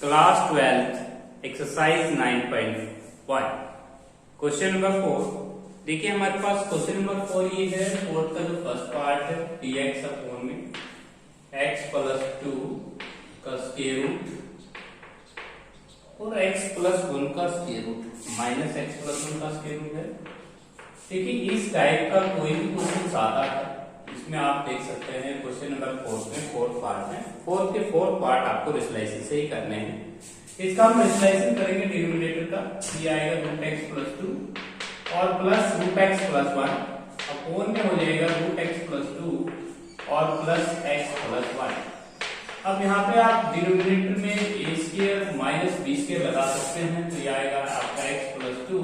Class 12 exercise 9.1 question number 4। देखिए हमारे पास question number 4 ये है। 4 का जो फर्स्ट पार्ट है dx अपॉन में x प्लस 2 का स्क्वायर रूट और x प्लस 1 का square root minus x plus 1 का स्क्वायर रूट है। देखिए इस टाइप का कोई भी क्वेश्चन आता है, इसमें आप देख सकते हैं क्वेश्चन नंबर 4 में फोर्थ पार्ट में फोर्थ के फोर्थ पार्ट आपको रेशनलाइजेशन से ही करने हैं। इसका हम रेशनलाइजेशन करेंगे डिनोमिनेटर का, ये आएगा रूट एक्स प्लस 2 और plus root x plus 1 upon में हो जाएगा रूट एक्स प्लस 2 और प्लस एक्स प्लस 1। अब यहाँ पे आप डिनोमिनेटर में ए स्क्वायर माइनस बी स्क्वायर लगा सकते हैं, तो ये आएगा आपका एक्स प्लस 2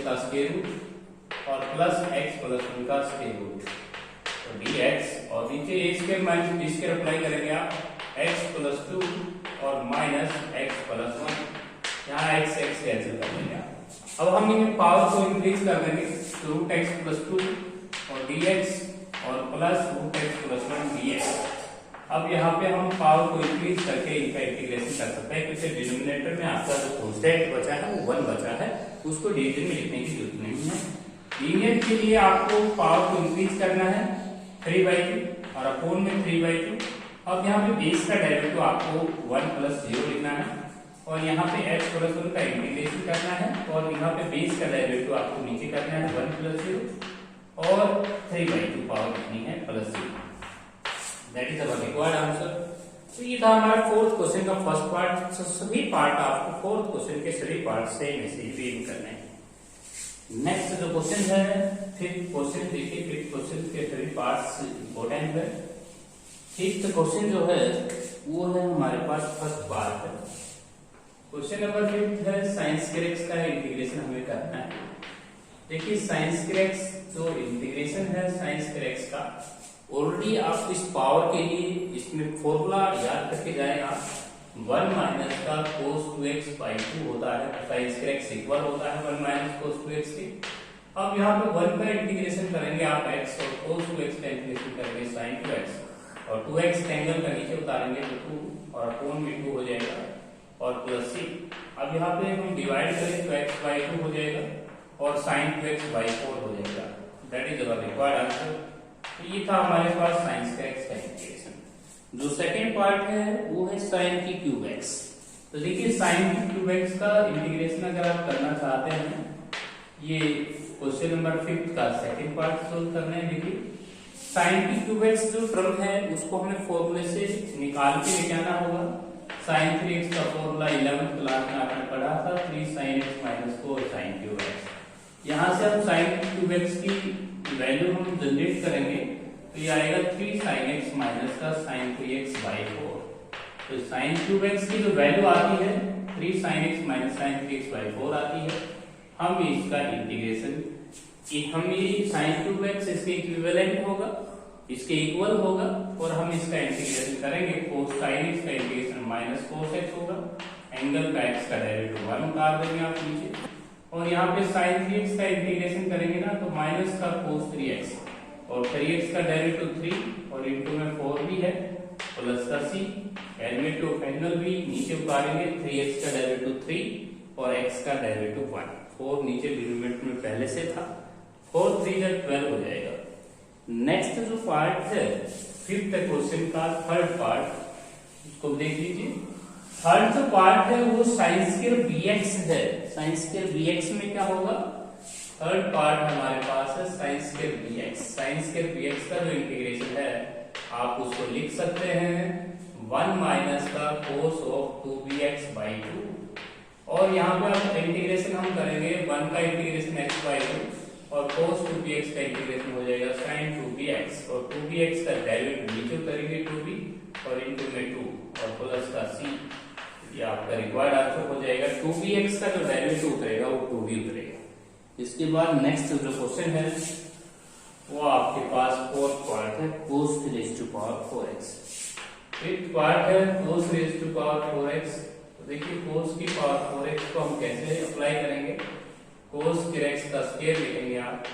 का स्क्वायर रूट और प्लस एक्स प्लस 1 का स्क्वायर रूट तो dx और नीचे A square minus B square apply करेंगे आप x प्लस 2 और माइनस एक्स प्लस 1, यहाँ x कैंसिल कर लेंगे आप। अब हम इनके पावर को इंक्रीज कर देंगे तो रूट एक्स प्लस 2 और dx और plus root x plus 1 dx। अब यहाँ पे हम पावर को इंक्रीज करके इनका इंटीग्रेशन कर सकते हैं, क्योंकि डिनोमिनेटर में आपका जो कांस्टेंट बचा है वो 1 बचा है, उसको डिवीजन में लिखने की जरूरत नहीं है। लीनियर के लिए आपको पावर को इंक्रीज करना है 3/2 और अपोन में 3/2। अब यहाँ पे बेस का डेरिवेटिव आपको 1 प्लस 0 लिखना है और यहाँ पे x प्लस 1 का इंटीग्रेशन करना है और यहाँ पे बेस का डेरिवेटिव आपको नीचे करना है 1 प्लस 0 और 3/2 पावर लिखनी है plus 0। That is our required answer. तो ये था हमारा फोर्थ क्वेश्चन का फर्स्ट पार्ट। सभी पार्ट आपको फोर्थ क्वेश्चन के सभी पार्ट सेम ऐसे ही करने हैं। नेक्स्ट जो क्वेश्चन है फिफ्थ क्वेश्चन, देखिए फिफ्थ क्वेश्चन के सभी पार्ट्स इंपॉर्टेंट है। फिफ्थ क्वेश्चन जो है वो है हमारे पास फर्स्ट पार्ट है। क्वेश्चन नंबर 5 है साइन स्क्वायर x का इंटीग्रेशन हमें करना है। देखिए साइन स्क्वायर x जो इंटीग्रेशन है साइन स्क्वायर x का, ऑलरेडी आप इस पावर के लिए इसमें फॉर्मूला याद करके जाए आप 1 माइनस का cos 2x/2 होता है, साइन स्क्वायर x इक्वल होता है 1 माइनस cos 2x के। अब यहाँ पे 1 का इंटीग्रेशन करेंगे आप x और cos 2x का इंटीग्रेशन करेंगे sin 2x और 2x एंगल का नीचे उतारेंगे तो 2 और अपोन में 2 हो जाएगा और प्लस c। अब यहाँ पे हम डिवाइड करें तो x/2 हो जाएगा और sin 2x/4 हो जाएगा। That is our required answer. तो ये था हमारे पास साइन स्क्वायर x का इंटीग्रेशन। जो सेकंड पार्ट है वो है sin की क्यूब x। तो देखिए sin की क्यूब x का इंटीग्रेशन अगर आप करना चाहते हैं, ये क्वेश्चन नंबर 5 का सेकंड पार्ट सोल्व करना है। देखिए sin की क्यूब x जो टर्म है उसको हमें फॉर्मूले से निकाल के लेके आना होगा। sin 3x का फॉर्मूला 11th क्लास में आपने पढ़ा था, 3 sin x minus 4 sin cube x। यहाँ से हम sin क्यूब x की वैल्यू हम जनरेट करेंगे तो ये आएगा 3 sin x माइनस का sin 3x/4। तो sin क्यूब x की जो वैल्यू आती है 3 sin x minus sin 3x/4 आती है। हम इसका इंटीग्रेशन हम ये sin क्यूब x इसके इक्विवेलेंट होगा, इसके इक्वल होगा और हम इसका इंटीग्रेशन करेंगे cos sin x का इंटीग्रेशन माइनस cos x होगा, एंगल का x का डेरिवेटिव 1 उतार देंगे आप नीचे और यहाँ पे sin 3x का इंटीग्रेशन करेंगे ना तो माइनस का cos 3x और 3x का डेरिवेटिव 3 और इनटू में 4 भी है प्लस का c, डेरिवेटिव ऑफ एंगल भी नीचे उतारेंगे 3x का डेरिवेटिव 3 और x का डेरिवेटिव 1। 4 नीचे डिनोमिनेटर में पहले से था, 4 3 12 हो जाएगा। नेक्स्ट जो पार्ट है फिफ्थ क्वेश्चन का थर्ड पार्ट, इसको देख लीजिए। थर्ड जो पार्ट है वो साइन स्क्वायर bx है। साइन स्क्वायर bx में क्या होगा, थर्ड पार्ट हमारे पास है sine square bx। Sine square bx का जो इंटीग्रेशन है आप उसको लिख सकते हैं 1 माइनस का cos ऑफ 2bx/2 और यहाँ पे अब इंटीग्रेशन हम करेंगे 1 का इंटीग्रेशन x/2 और cos 2bx का इंटीग्रेशन हो जाएगा sin 2bx और 2bx का डेरिवेटिव नीचे करेंगे 2b और इनटू में 2 और प्लस का c। ये आपका रिक्वायर्ड आंसर हो जाएगा। 2bx का जो डेरिवेटिव उतरेगा वो 2b उतरेगा। इसके बाद नेक्स्ट जो क्वेश्चन है वो आपके पास फोर्थ पार्ट है cos 4x। फिफ्थ पार्ट है cos 4x। तो देखिए cos की पावर 4x को हम कैसे अप्लाई करेंगे, cos x का स्क्वायर लिखेंगे आप,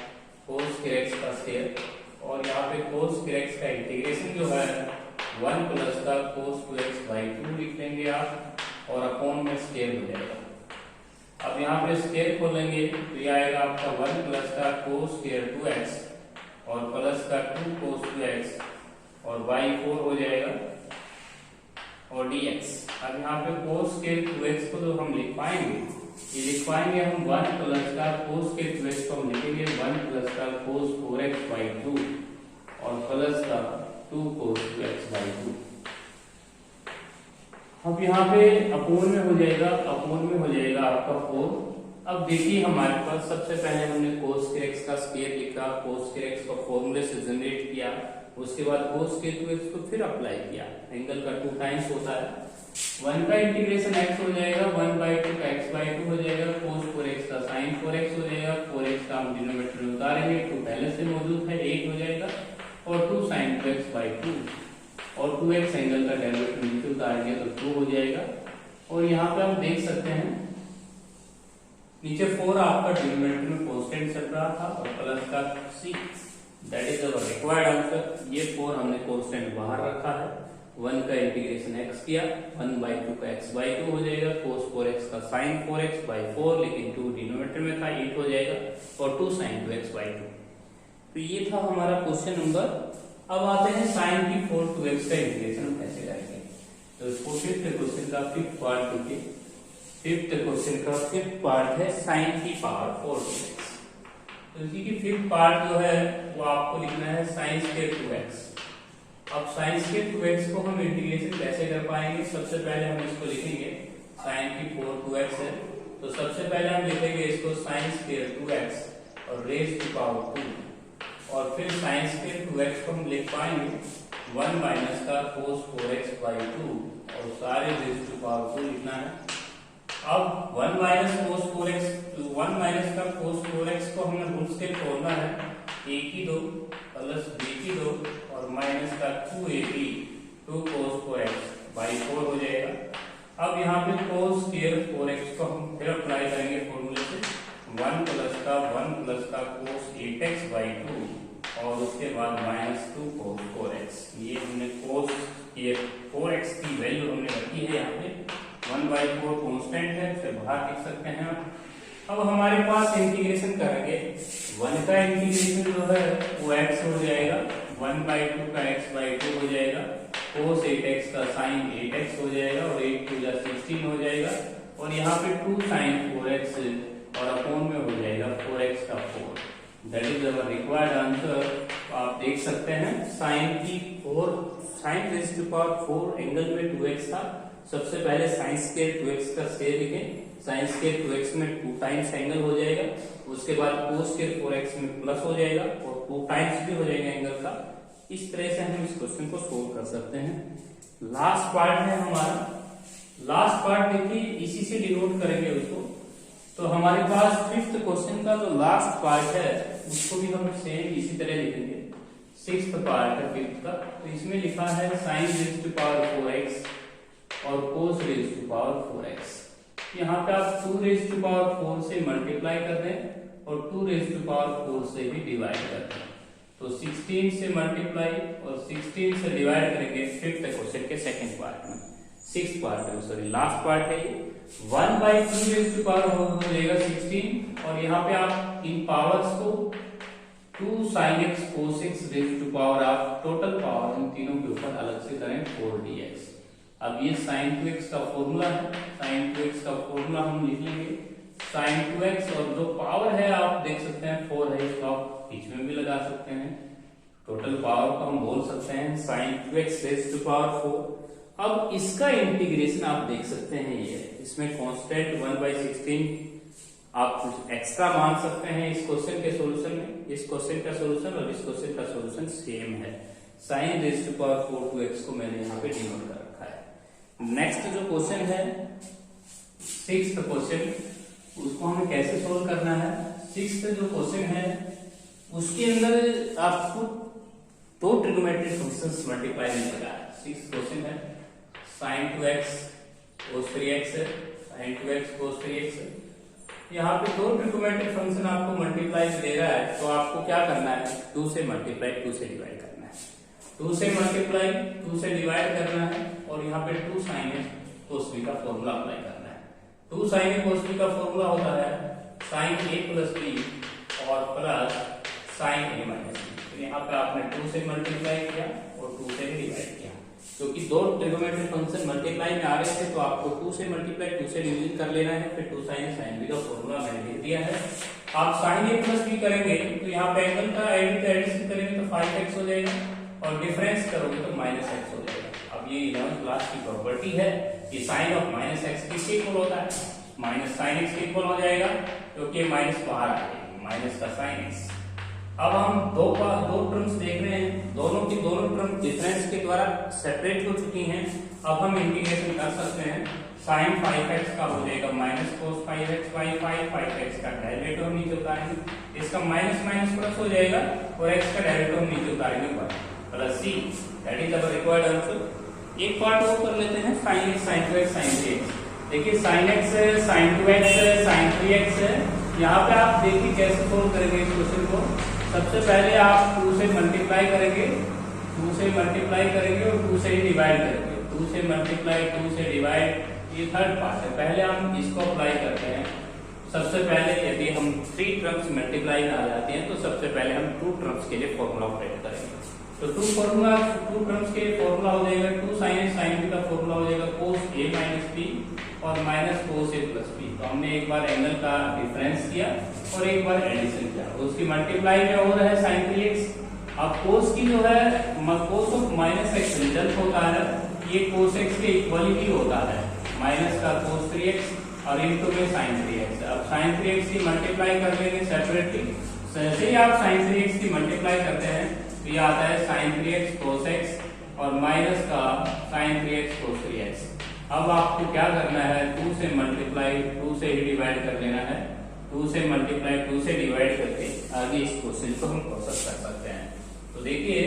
cos x का स्क्वायर और यहाँ पे cos x का इंटीग्रेशन जो है 1 प्लस का cos 2x बाई 2 लिख लेंगे आप, और अपॉन में स्केयर हो जाएगा। अब यहाँ पे स्केयर खोलेंगे तो ये आएगा आपका 1 प्लस का cos स्केयर 2x और प्लस का 2 cos 2x और बाई 4 हो जाएगा और dx। अब यहाँ पे cos स्केयर 2x को तो हम लिख पाएंगे, ये लिख पाएंगे हम 1 प्लस का cos स्केयर 2x को हम लिखेंगे 1 प्लस का cos 4x बाई 2 और प्लस का 2 cos 2x बाई 2। अब यहाँ पे अपूर्ण में हो जाएगा, अपूर्ण में हो जाएगा आपका 4। अब देखिए हमारे पास सबसे पहले हमने cos स्क्वायर x का स्क्वायर लिखा, cos स्क्वायर x को फॉर्मूले से जनरेट किया, उसके बाद cos स्क्वायर 2x को फिर अप्लाई किया। एंगल का 2 टाइम्स होता है, 1 का इंटीग्रेशन x हो जाएगा, 1/2 का x बाई 2 हो जाएगा, cos 4x का sin 4x हो जाएगा, 4x का हम डिनोमिनेटर में उतारेंगे, 2 पहले से मौजूद है 8 हो जाएगा और 2 sin 2x बाई 2 और 2x एंगल का डेरिवेटिव नीचे उतारेंगे तो 2 हो जाएगा। और यहाँ पे आप देख सकते हैं नीचे 4 आपका डिनोमिनेटर में कांस्टेंट चल रहा था और प्लस का 6, that is our required answer. ये 4 हमने कांस्टेंट बाहर रखा है, 1 का इंटीग्रेशन x किया, 1/2 का x बाई 2 हो जाएगा, cos 4x का sin 4x बाई 4, लेकिन 2 डिनोमिनेटर में था 8 हो जाएगा और 2 sin 2x बाई 2। तो ये था हमारा क्वेश्चन नंबर। अब आते हैं sin की 4 2x का इंटीग्रेशन हम कैसे करेंगे। तो इसको फिफ्थ क्वेश्चन का फिफ्थ पार्ट देखिए, फिफ्थ क्वेश्चन का फिफ्थ पार्ट है sin की पावर 4 2x। तो इसी की फिफ्थ पार्ट जो है वो आपको लिखना है sin स्क्वायर 2x। अब sin स्क्वायर 2x को हम इंटीग्रेशन कैसे कर पाएंगे, सबसे पहले हम इसको लिखेंगे sin की 4 2x है, तो सबसे पहले हम लिखेंगे इसको sin स्क्वायर 2x और रेज टू पावर 2, और फिर sin स्क्वायर 2x को हम लिख पाएंगे 1 माइनस का cos 4x बाई 2 और सारे रेज टू पावर 2 लिखना है। अब 1 माइनस cos 4x, 1 माइनस का cos 4x को हमने रूट से तोड़ना है, a की 2 प्लस b की 2 और माइनस का 2ab 2 cos 4x बाई 4 हो जाएगा। अब यहाँ पे cos स्क्वायर 4x को हम फिर अप्लाई करेंगे फॉर्मूले से, 1 प्लस का cos 8x बाई 2 और उसके बाद माइनस 2 cos 4x। ये हमने cos ये 4x की वैल्यू हमने रखी है यहाँ पे, 1/4 कांस्टेंट है, उसे बाहर लिख सकते हैं। अब हमारे पास इंटीग्रेशन करेंगे, 1 का इंटीग्रेशन जो है वो x हो जाएगा, 1/2 का x बाई 2 हो जाएगा, cos 8x का sin 8x हो जाएगा और 8 2 16 हो जाएगा, और यहाँ पे 2 sin 4x और अपॉन में हो जाएगा 4x का 4। That is our required answer. आप देख सकते हैं sin की 4 sin raise to power 4 angle में 2x था, सबसे पहले sin स्क्वायर 2x का स्क्वायर लिखें, sin स्क्वायर 2x में 2 टाइम्स एंगल हो जाएगा, उसके बाद cos स्क्वायर 4x में प्लस हो जाएगा और 2 टाइम्स भी हो जाएगा एंगल का। इस तरह से हम इस क्वेश्चन को सोल्व कर सकते हैं। लास्ट पार्ट है हमारा, लास्ट पार्ट देखिए इसी से डिनोट करेंगे उसको। तो हमारे पास फिफ्थ क्वेश्चन का जो लास्ट पार्ट है उसको भी हम सेम इसी तरह लिखेंगे। सिक्स्थ पार्ट है फिफ्थ का, तो इसमें लिखा है sin raise to power 4x और cos rays to power 4x। यहाँ पे आप 2 रेज़ टू पावर 4 से मल्टीप्लाई कर दें और 2 रेज़ टू पावर 4 से भी डिवाइड कर दें, तो 16 से मल्टीप्लाई और 16 से डिवाइड करेंगे फिफ्थ क्वेश्चन के सेकंड पार्ट में। सिक्स्थ पार्ट है, सॉरी लास्ट पार्ट है ये। 1/2 रेज़ टू पावर हो जाएगा 16 और यहाँ पे आप इन पावर्स को 2 sin x cos x raise to power आप टोटल पावर इन तीनों के ऊपर अलग से करें 4dx। अब ये sin 2x का फॉर्मूला है, sin 2x का फॉर्मूला हम लिख लेंगे, sin 2x और जो पावर है आप देख सकते हैं 4 है, इसको आप बीच में भी लगा सकते हैं, टोटल पावर को हम बोल सकते हैं sin 2x rays to power 4। अब इसका इंटीग्रेशन आप देख सकते हैं, ये इसमें कांस्टेंट 1/16 आप कुछ एक्स्ट्रा मान सकते हैं इस क्वेश्चन के सॉल्यूशन में। इस क्वेश्चन का सॉल्यूशन और इस क्वेश्चन का सॉल्यूशन सेम है। sin raise to power 4 2x को मैंने यहाँ पे डिनोट कर रखा है। नेक्स्ट जो क्वेश्चन है सिक्स्थ क्वेश्चन, उसको हमें कैसे सोल्व करना है। सिक्स्थ जो क्वेश्चन है उसके अंदर आपको 2 ट्रिग्नोमेट्रिक फंक्शंस मल्टीप्लाई नहीं लगा है। सिक्स्थ क्वेश्चन है sin 2x cos 3x है, sin 2x cos 3x है। यहाँ पे 2 ट्रिग्नोमेट्रिक फंक्शन आपको मल्टीप्लाई दे रहा है, तो आपको क्या करना है 2 से मल्टीप्लाई 2 से डिवाइड करना है। 2 से मल्टीप्लाई 2 से डिवाइड करना है और यहाँ पे 2 sin a cos b का फॉर्मूला अप्लाई करना है। 2 sin a cos b का फॉर्मूला होता है sin a प्लस b और plus sin a minus b। तो यहाँ पे आपने 2 से मल्टीप्लाई किया और 2 से डिवाइड किया, क्योंकि दो ट्रिगोनोमेट्रिक फंक्शन मल्टीप्लाई में आ रहे थे तो आपको 2 से मल्टीप्लाई 2 से डिवीजन कर लेना है, फिर 2 sin a sin b का फॉर्मूला मैंने लिख दिया है। आप sin a प्लस b करेंगे तो यहाँ पे एंगल का एडिशन करेंगे तो 5x हो जाएगा और डिफरेंस करोगे तो -x हो जाएगा। अब ये 11th क्लास की प्रॉपर्टी है कि sin ऑफ -x किसके इक्वल होता है, -sin x के इक्वल हो जाएगा, क्योंकि माइनस बाहर आ जाएगी, माइनस का sin x। अब हम दो टर्म्स देख रहे हैं, दोनों की दोनों टर्म डिफरेंस के द्वारा सेपरेट हो चुकी हैं। अब हम इंटीग्रेशन कर सकते हैं, sin 5x का हो जाएगा minus cos 5x by 5x का डेरिवेटिव हम नीचे उतारेंगे, इसका माइनस माइनस प्लस हो जाएगा और x का डेरिवेटिव हम नीचे उतारेंगे plus c, that is our required answer. एक पार्ट और कर लेते हैं, sin x sin 2x sin 3x। देखिए sin x है, sin 2x है, sin 3x है। यहाँ पे आप देखिए कैसे सोल्व करेंगे इस क्वेश्चन को। सबसे पहले आप 2 से मल्टीप्लाई करेंगे, 2 से मल्टीप्लाई करेंगे और 2 से ही डिवाइड करेंगे। 2 से मल्टीप्लाई 2 से डिवाइड, ये थर्ड पार्ट है। पहले हम इसको अप्लाई करते हैं। सबसे पहले यदि हम 3 टर्म्स मल्टीप्लाई में आ जाते हैं तो सबसे पहले हम 2 टर्म्स के लिए फॉर्मूला ऑपरेट करेंगे। तो 2 टर्म्स के फॉर्मूला हो जाएगा 2 sin a sin b का फॉर्मूला हो जाएगा cos a माइनस b और minus cos a plus b। तो हमने एक बार एंगल का डिफरेंस किया और एक बार एडिशन किया, उसकी मल्टीप्लाई में हो रहा है sin 3x। अब cos की जो है cos of minus x result होता है, ये cos x के इक्वल ही होता है, माइनस का cos 3x और इनटू में sin 3x। अब sin 3x की मल्टीप्लाई कर लेंगे सेपरेटली। जैसे ही आप sin 3x की मल्टीप्लाई करते हैं तो ये आता है sin 3x cos x और माइनस का sin 3x cos 3x। अब आपको क्या करना है, 2 से मल्टीप्लाई 2 से ही डिवाइड कर लेना है। 2 से मल्टीप्लाई 2 से डिवाइड करके आगे इस क्वेश्चन को हम प्रोसेस कर सकते हैं। तो देखिए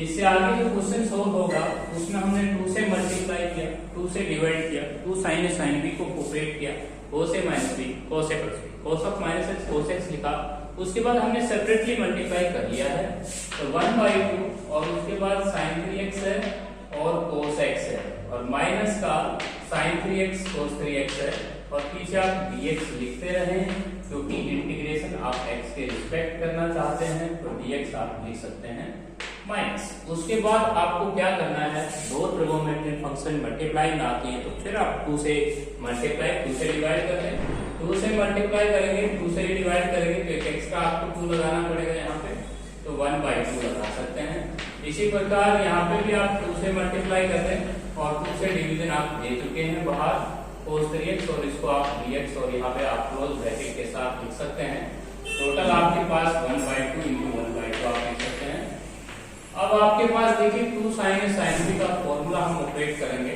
इससे आगे जो क्वेश्चन सोल्व होगा उसमें हमने 2 से मल्टीप्लाई किया, 2 से डिवाइड किया, 2 sin a sin b को ऑपरेट किया, cos a minus b cos a plus b, cos of minus x cos x लिखा। उसके बाद हमने सेपरेटली मल्टीप्लाई कर लिया है तो 1/2 और उसके बाद sin 3x है और cos x है और माइनस का sin 3x cos 3x है और पीछे आप dx लिखते रहें, क्योंकि इंटीग्रेशन आप x के रिस्पेक्ट करना चाहते हैं तो dx आप लिख सकते हैं माइनस। उसके बाद आपको क्या करना है, दो ट्रिगोनोमेट्रिक फंक्शन मल्टीप्लाई में आती हैं तो फिर आप 2 से मल्टीप्लाई 2 से डिवाइड कर लें, 2 से मल्टीप्लाई करेंगे 2 से डिवाइड करेंगे तो x का आपको 2 लगाना पड़ेगा यहाँ पे, तो 1/2 लगा सकते हैं। इसी प्रकार यहाँ पे भी आप 2 से मल्टीप्लाई कर लें और 2 से डिवीजन आप दे चुके हैं बाहर cos 3x और इसको आप dx और यहाँ पे आप क्लोज ब्रैकेट के साथ लिख सकते हैं। टोटल आपके पास 1/2 into 1/2 आप लिख सकते हैं। अब आपके पास देखिए 2 sin a sin b का फॉर्मूला हम ऑपरेट करेंगे,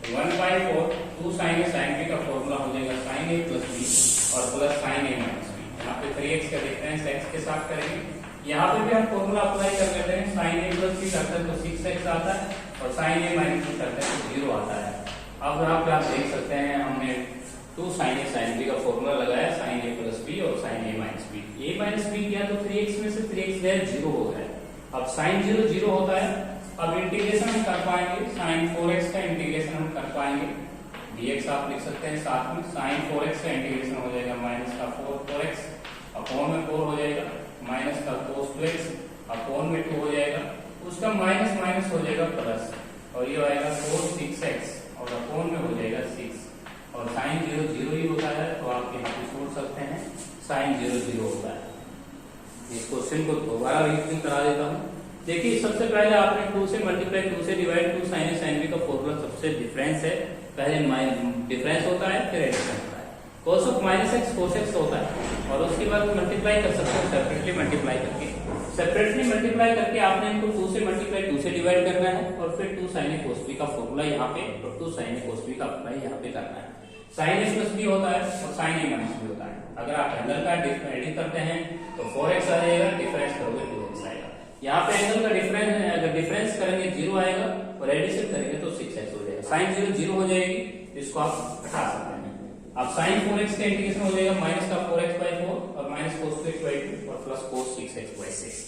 1/4 2 sin a sin b का फॉर्मूला हो जाएगा sin a plus b और plus sin a minus b। यहाँ पे 3x का डिफरेंस x के साथ करेंगे। यहाँ पे भी हम फॉर्मूला अप्लाई कर लेते हैं, sin a plus b करते हैं तो 6x आता है और sin a minus b करते हैं तो 0 आता है। अब यहाँ पे आप देख सकते हैं हमने 2 sin a sin b का फॉर्मूला लगाया, sin a plus b और sin a minus b। a minus b किया तो 3x में से 3x गया 0 हो गया। अब sin 0 0 होता है। अब इंटीग्रेशन हम कर पाएंगे, sin 4x का इंटीग्रेशन हम कर पाएंगे, dx आप लिख सकते हैं साथ में। sin 4x का इंटीग्रेशन हो जाएगा माइनस का 4x अपॉन में 4 हो जाएगा, माइनस का cos 2x अपॉन में 2 हो जाएगा, उसका माइनस माइनस हो जाएगा प्लस और ये आएगा cos 6x और अपॉन में हो जाएगा 6 और sin 0 0 ही होता है तो आप यहाँ पे छोड़ सकते हैं, sin 0 0 होता है। इस क्वेश्चन को दोबारा रिवीजन करा देता हूँ। देखिए सबसे पहले आपने 2 से मल्टीप्लाई 2 से divide 2 sin a sin b का फॉर्मूला सबसे डिफरेंस है, पहले डिफरेंस होता है फिर एडिशन होता है, cos of minus x cos x होता है और उसके बाद मल्टीप्लाई कर सकते हैं सेपरेटली मल्टीप्लाई करके। सेपरेटली मल्टीप्लाई करके आपने इनको 2 से मल्टीप्लाई 2 से डिवाइड करना है और फिर 2 sin a cos b का फॉर्मूला यहाँ पे और 2 sin a cos b का अप्लाई यहाँ पे करना है। sin a प्लस b होता है और sin a माइनस b होता है। अगर आप एंगल का एडिट करते हैं तो 4x आ जाएगा, डिफरेंस करोगे 2x आएगा। यहाँ पे एंगल का डिफरेंस अगर डिफरेंस करेंगे 0 आएगा और एडिशन करेंगे तो 6x हो जाएगा। sin 0 0 हो जाएगी, इसको आप हटा सकते हैं। अब sin 4x का इंटीग्रेशन हो जाएगा माइनस का 4x/4 और माइनस cos 2x/2 और प्लस cos 6x/6।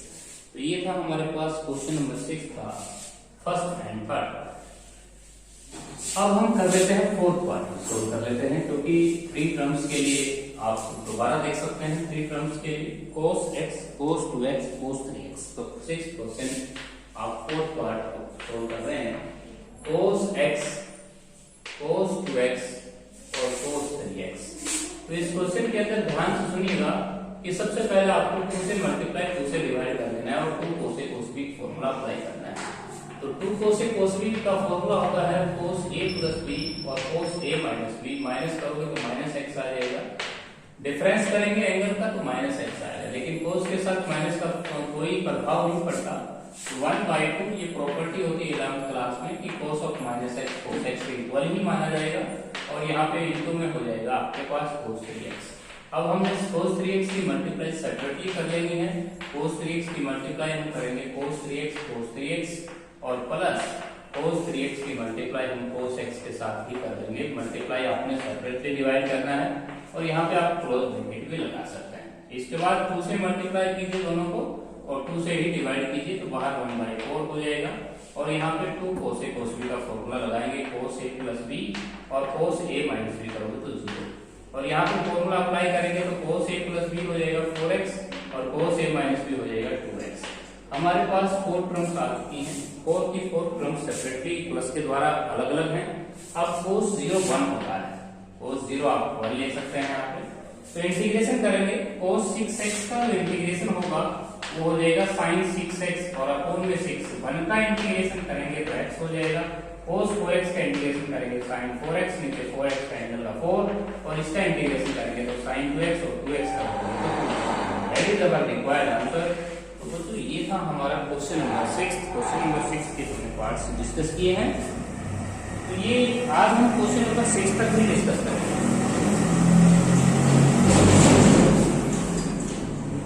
तो ये था हमारे पास क्वेश्चन नंबर 6 था। First and third. अब हम कर लेते हैं फोर्थ पार्ट सोल्व कर लेते हैं, क्योंकि 3 टर्म्स के लिए आप दोबारा देख सकते हैं। 3 टर्म्स के लिए cos x, cos 2x, cos 3x। तो 6% आप फोर्थ पार्ट सोल्व कर रहे हैं। cos x, cos 2x और cos 3x। तो इस क्वेश्चन के अंदर ध्यान से सुनिएगा कि सबसे पहले आपको 2 से मल्टीप्लाई 2 से डिवाइड कर देना है और 2 cos a cos b formula apply करना है। तो 2 cos a cos b का फॉर्मूला होता है cos a प्लस b और cos a minus b। Minus करोगे तो माइनस x आ जाएगा, डिफरेंस करेंगे एंगल का तो माइनस x आएगा। लेकिन cos के साथ माइनस का कोई प्रभाव नहीं पड़ता। 1/2 ये प्रॉपर्टी होती है 11th क्लास में कि cos of minus x cos x के इक्वल ही माना जाएगा, और यहाँ पे इनटू में हो जाएगा आपके पास cos 3x। अब हम इस cos 3x की मल्टीप्लाई सेपरेटली कर लेनी है। cos 3x की मल्टीप्लाई हम करेंगे cos 3x और प्लस cos 3x की मल्टीप्लाई हम cos x के साथ ही कर देंगे। मल्टीप्लाई आपने सेपरेटली डिवाइड करना है और यहाँ पे आप क्लोज ब्रैकेट भी लगा सकते हैं। इसके बाद 2 से मल्टीप्लाई कीजिए दोनों को और 2 से ही डिवाइड कीजिए तो बाहर 1/4 हो जाएगा। और यहाँ पे 2 cos a cos b का फॉर्मूला लगाएंगे cos a प्लस b और cos a माइनस b करोगे तो 0। और यहाँ पे फॉर्मूला अप्लाई करेंगे तो cos a प्लस b हो जाएगा 4x और cos a माइनस b हो जाएगा 2x। हमारे पास 4 टर्म्स आ चुकी हैं। 4 की 4 टर्म्स सेपरेटली प्लस के द्वारा अलग अलग हैं। अब cos 0 1 होता है, cos 0 आप 1 ले सकते हैं यहाँ पे। तो इंटीग्रेशन करेंगे cos 6x का इंटीग्रेशन होगा वो हो जाएगा sin 6x और अपॉन में 6। 1 का इंटीग्रेशन करेंगे तो x हो जाएगा। cos 4x का इंटीग्रेशन करेंगे sin 4x, नीचे 4x का एंगल का 4 और इसका इंटीग्रेशन करेंगे तो sin 2x और 2x का that is our required answer. तो दोस्तों ये था हमारा क्वेश्चन नंबर 6। क्वेश्चन नंबर 6 के हमने पार्ट्स डिस्कस किए हैं। तो ये आज हम क्वेश्चन नंबर 6 तक भी डिस्कस करेंगे।